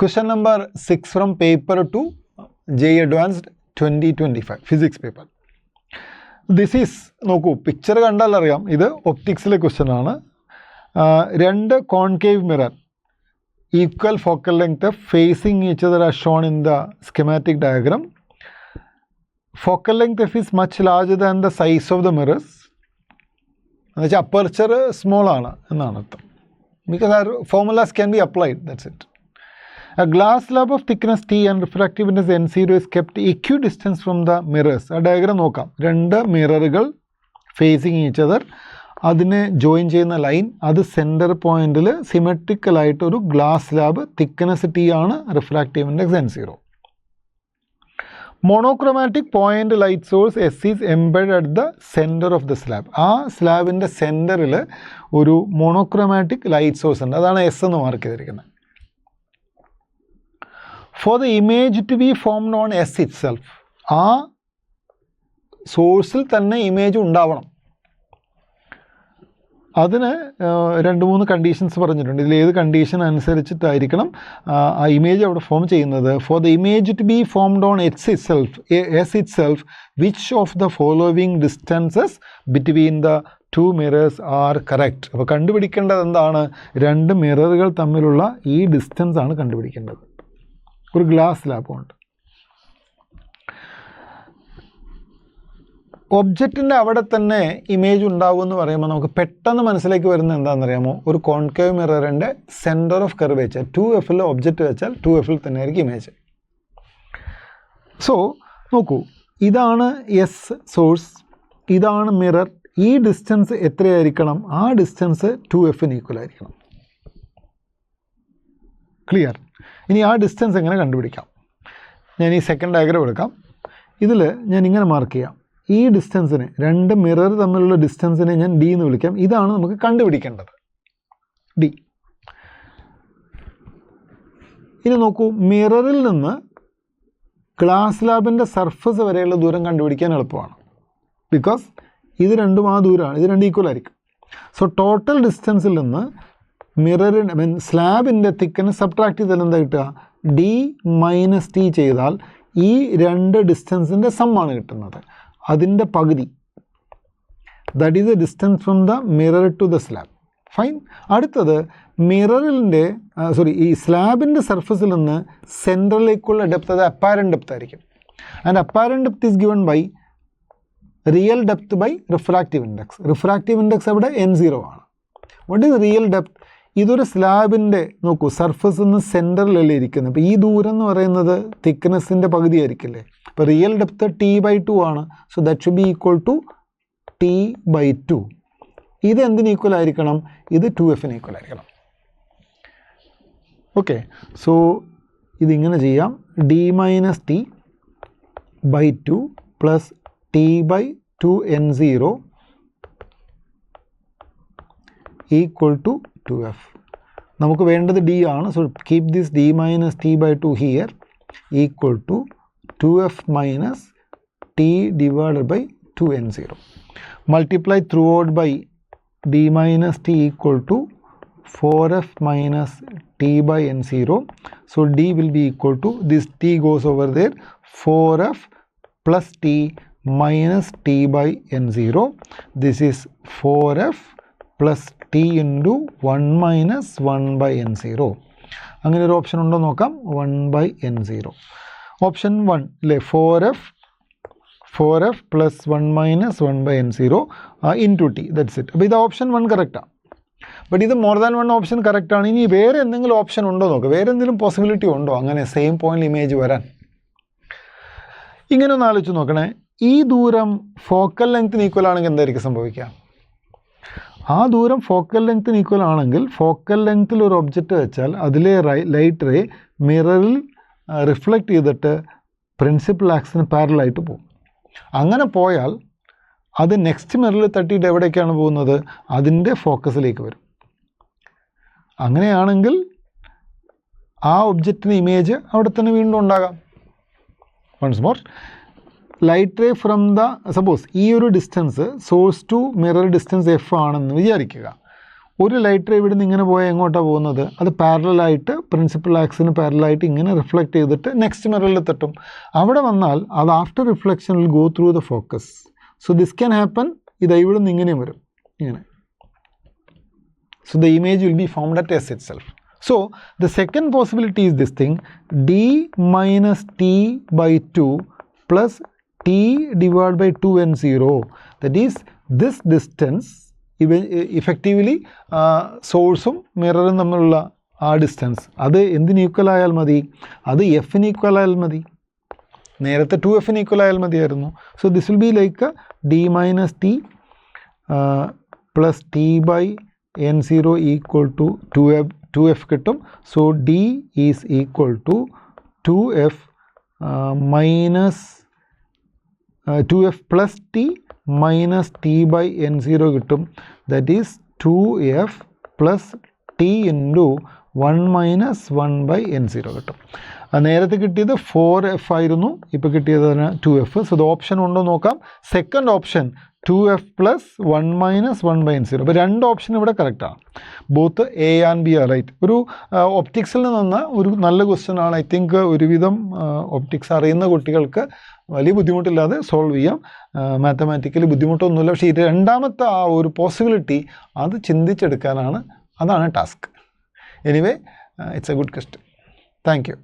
Question number 6 from paper 2, JEE Advanced 2025, physics paper. This is, നോക്കൂ picture കണ്ടാൽ അറിയാം ഇത് ഒപ്റ്റിക്സിലെ ക്വസ്റ്റ്യൻ ആണ്. രണ്ട് concave mirror equal focal length facing each other as shown in the schematic diagram. Focal length f is much larger than the size of the mirrors. എന്നുവെച്ചാൽ aperture small ആണ് എന്നാണ് അർത്ഥം. Because our formulas can be applied, that's it. A glass slab of thickness T and refractive index N0 is kept equidistant from the mirrors. ആ diagram നോക്കാം. രണ്ട് മിററുകൾ phasing each other, അതിനെ join ചെയ്യുന്ന line, അത് centre പോയിന്റിൽ സിമെട്രിക്കലായിട്ട് ഒരു glass slab, thickness T ആണ്, refractive index N0. Monochromatic point light source S is embed at the centre of the slab. ആ സ്ലാബിൻ്റെ സെൻറ്ററിൽ ഒരു മോണോക്രോമാറ്റിക് ലൈറ്റ് സോഴ്സ് ഉണ്ട്, അതാണ് എസ് എന്ന് മാർക്ക് ചെയ്തിരിക്കുന്നത്. For the image to be formed on S itself, ആ സോഴ്സിൽ തന്നെ ഇമേജ് ഉണ്ടാവണം. അതിന് രണ്ട് മൂന്ന് കണ്ടീഷൻസ് പറഞ്ഞിട്ടുണ്ട്. ഇതിലേത് കണ്ടീഷൻ അനുസരിച്ചിട്ടായിരിക്കണം ആ ഇമേജ് അവിടെ ഫോം ചെയ്യുന്നത്. For the image to be formed on S itself which of the following distances between the two mirrors are correct. അപ്പോൾ കണ്ടുപിടിക്കേണ്ടത് എന്താണ്? രണ്ട് മിററുകൾ തമ്മിലുള്ള ഈ ഡിസ്റ്റൻസ് ആണ് കണ്ടുപിടിക്കേണ്ടത്. ഒരു ഗ്ലാസ് സ്ലാബുണ്ട്. ഒബ്ജക്റ്റിൻ്റെ അവിടെ തന്നെ ഇമേജ് ഉണ്ടാവും എന്ന് പറയുമ്പോൾ നമുക്ക് പെട്ടെന്ന് മനസ്സിലേക്ക് വരുന്നത് എന്താണെന്നറിയാമോ? ഒരു കോൺകേവ് മിററിൻ്റെ സെൻറ്റർ ഓഫ് കർവേച്ചർ 2Fൽ ഒബ്ജക്റ്റ് വെച്ചാൽ 2Fൽ തന്നെ ആയിരിക്കും ഇമേജ്. സോ നോക്കൂ, ഇതാണ് എസ് സോഴ്സ്, ഇതാണ് മിറർ. ഈ ഡിസ്റ്റൻസ് എത്രയായിരിക്കണം? ആ ഡിസ്റ്റൻസ് 2Fന് ഈക്വൽ ആയിരിക്കണം. ക്ലിയർ? ഇനി ആ ഡിസ്റ്റൻസ് എങ്ങനെ കണ്ടുപിടിക്കാം? ഞാൻ ഈ സെക്കൻഡ് ഡയഗ്രാം എടുക്കാം. ഇതിൽ ഞാൻ ഇങ്ങനെ മാർക്ക് ചെയ്യാം. ഈ ഡിസ്റ്റൻസിനെ, രണ്ട് മിറർ തമ്മിലുള്ള ഡിസ്റ്റൻസിനെ ഞാൻ ഡി എന്ന് വിളിക്കാം. ഇതാണ് നമുക്ക് കണ്ടുപിടിക്കേണ്ടത്, ഡി. ഇനി നോക്കൂ, മിററിൽ നിന്ന് ഗ്ലാസ് സ്ലാബിൻ്റെ സർഫസ് വരെയുള്ള ദൂരം കണ്ടുപിടിക്കാൻ എളുപ്പമാണ്. ബിക്കോസ് ഇത് രണ്ടും ആ ദൂരമാണ്, ഇത് രണ്ടും ഈക്വൽ ആയിരിക്കും. സോ ടോട്ടൽ ഡിസ്റ്റൻസിൽ നിന്ന് മിററിൻ്റെ സ്ലാബിൻ്റെ തിക്നെസ് സബ്ട്രാക്ട് ചെയ്താൽ എന്താ കിട്ടുക? ഡി മൈനസ് ടി ചെയ്താൽ ഈ രണ്ട് ഡിസ്റ്റൻസിൻ്റെ സമ്മാണ് കിട്ടുന്നത്, അതിൻ്റെ പകുതി. That is a distance from the mirror to the slab. Fine. അടുത്തത് മിററിൻ്റെ ഈ സ്ലാബിൻ്റെ സർഫസിൽ നിന്ന് സെൻറ്ററിലേക്കുള്ള ഡെപ്ത്, അത് അപ്പാരൻറ്റ് ഡെപ്ത് ആയിരിക്കും. And apparent depth is given by real depth by refractive index. Refractive index അവിടെ N0 ആണ്. What is real depth? ഇതൊരു സ്ലാബിൻ്റെ, നോക്കൂ, സർഫസിൽ നിന്ന് സെൻറ്ററിലല്ലേ ഇരിക്കുന്നത്. അപ്പോൾ ഈ ദൂരം എന്ന് പറയുന്നത് തിക്നെസ്സിൻ്റെ പകുതി ആയിരിക്കില്ലേ. അപ്പോൾ റിയൽ ഡെപ്ത് T/2 ആണ്. So that should be equal to T/2. ഇത് എന്തിന് ഈക്വൽ ആയിരിക്കണം? ഇത് 2Fന് ഈക്വൽ ആയിരിക്കണം. ഓക്കെ, സോ ഇതിങ്ങനെ ചെയ്യാം. D-T/2 plus T/2 N0 equal to 2F. നമുക്ക് വേണ്ടത് D ആണ്. So keep this D-T/2 here equal to 2F minus T divided by 2 N0. Multiply through out by D-T equal to 4F minus T by N0. So D will be equal to, this T goes over there, 4F plus T minus T by N0. This is 4F plus T into 1 minus 1 by N0. അങ്ങനെ ഒരു option ഉണ്ടോ നോക്കാം. 1 by N0. Option 1 അല്ലേ, 4F plus 1 minus 1 by N0 into T. That's it. അപ്പോൾ ഇത് option 1 കറക്റ്റാണ്. But ഇത് more than 1 option കറക്റ്റാണ്. ഇനി വേറെ എന്തെങ്കിലും ഓപ്ഷൻ ഉണ്ടോ നോക്കുക, വേറെ എന്തെങ്കിലും പോസിബിലിറ്റി ഉണ്ടോ അങ്ങനെ സെയിം പോയിന്റ് ഇമേജ് വരാൻ? ഇങ്ങനെ ഒന്ന് ആലോചിച്ച് നോക്കണേ. ഈ ദൂരം ഫോക്കൽ ലെങ്ത്തിന് ഈക്വൽ ആണെങ്കിൽ എന്തായിരിക്കും സംഭവിക്കുക? ആ ദൂരം ഫോക്കൽ ലെങ്ത്തിന് ഈക്വൽ ആണെങ്കിൽ ഫോക്കൽ ലെങ്ത്തിൽ ഒരു ഒബ്ജക്റ്റ് വെച്ചാൽ അതിലെ ലൈറ്റ് റേ മിററിൽ റിഫ്ലക്റ്റ് ചെയ്തിട്ട് പ്രിൻസിപ്പൽ ആക്സിന് പാരലായിട്ട് പോകും. അങ്ങനെ പോയാൽ അത് നെക്സ്റ്റ് മിററിൽ തട്ടിയിട്ട് എവിടേക്കാണ് പോകുന്നത്? അതിൻ്റെ ഫോക്കസിലേക്ക് വരും. അങ്ങനെയാണെങ്കിൽ ആ ഒബ്ജക്റ്റിന് ഇമേജ് അവിടെ തന്നെ വീണ്ടും ഉണ്ടാകാം. Once more, light ray from suppose ഈ ഒരു distance source to mirror distance F ആണെന്ന് വിചാരിക്കുക. ഒരു ലൈറ്റ് റേ ഇവിടെ നിന്ന് ഇങ്ങനെ പോയാൽ എങ്ങോട്ടാണ് പോകുന്നത്, അത് പാരലായിട്ട് പ്രിൻസിപ്പൽ ആക്സിന് പാരലായിട്ട് ഇങ്ങനെ റിഫ്ലക്റ്റ് ചെയ്തിട്ട് നെക്സ്റ്റ് മിററിൽ തട്ടും. അവിടെ വന്നാൽ അത് after reflection will go through the focus. So this can happen. ഇത് ഇവിടെ നിന്ന് ഇങ്ങനെ വരും, ഇങ്ങനെ. So the image will be formed at S itself. So the second possibility is this thing, d minus t by 2 plus t divided by 2n0. That is, this distance effectively സോഴ്സും മിററും തമ്മിലുള്ള ആ distance അത് എന്തിന് equal ആയാൽ മതി, അത് എഫിന് equal ആയാൽ മതി. നേരത്തെ 2f ഈക്വൽ ആയാൽ മതിയായിരുന്നു. So this will be like d minus T plus T by n0 equal to 2f കിട്ടും. So d is equal to 2f minus 2f plus T minus T by n0 കിട്ടും. That is 2f plus T into 1 minus 1 by n0 കിട്ടും. നേരത്തെ കിട്ടിയത് 4f ആയിരുന്നു, ഇപ്പോൾ കിട്ടിയത് 2f. So ഇത് option ഉണ്ടോ നോക്കാം. Second option 2f plus 1 minus 1 by n0. അപ്പോൾ രണ്ട് ഓപ്ഷൻ ഇവിടെ കറക്റ്റാണ്. Both A and B are right. ഒരു ഒപ്റ്റിക്സിൽ നിന്ന് ഒരു നല്ല ക്വസ്റ്റ്യൻ ആണ്. ഐ തിങ്ക് ഒരുവിധം ഒപ്റ്റിക്സ് അറിയുന്ന കുട്ടികൾക്ക് വലിയ ബുദ്ധിമുട്ടില്ലാതെ സോൾവ് ചെയ്യാം. മാത്തമാറ്റിക്കലി ബുദ്ധിമുട്ടൊന്നുമില്ല. പക്ഷേ ഈ രണ്ടാമത്തെ ആ ഒരു പോസിബിലിറ്റി അത് ചിന്തിച്ചെടുക്കാനാണ്, അതാണ് task. Anyway, it's A good question. Thank you.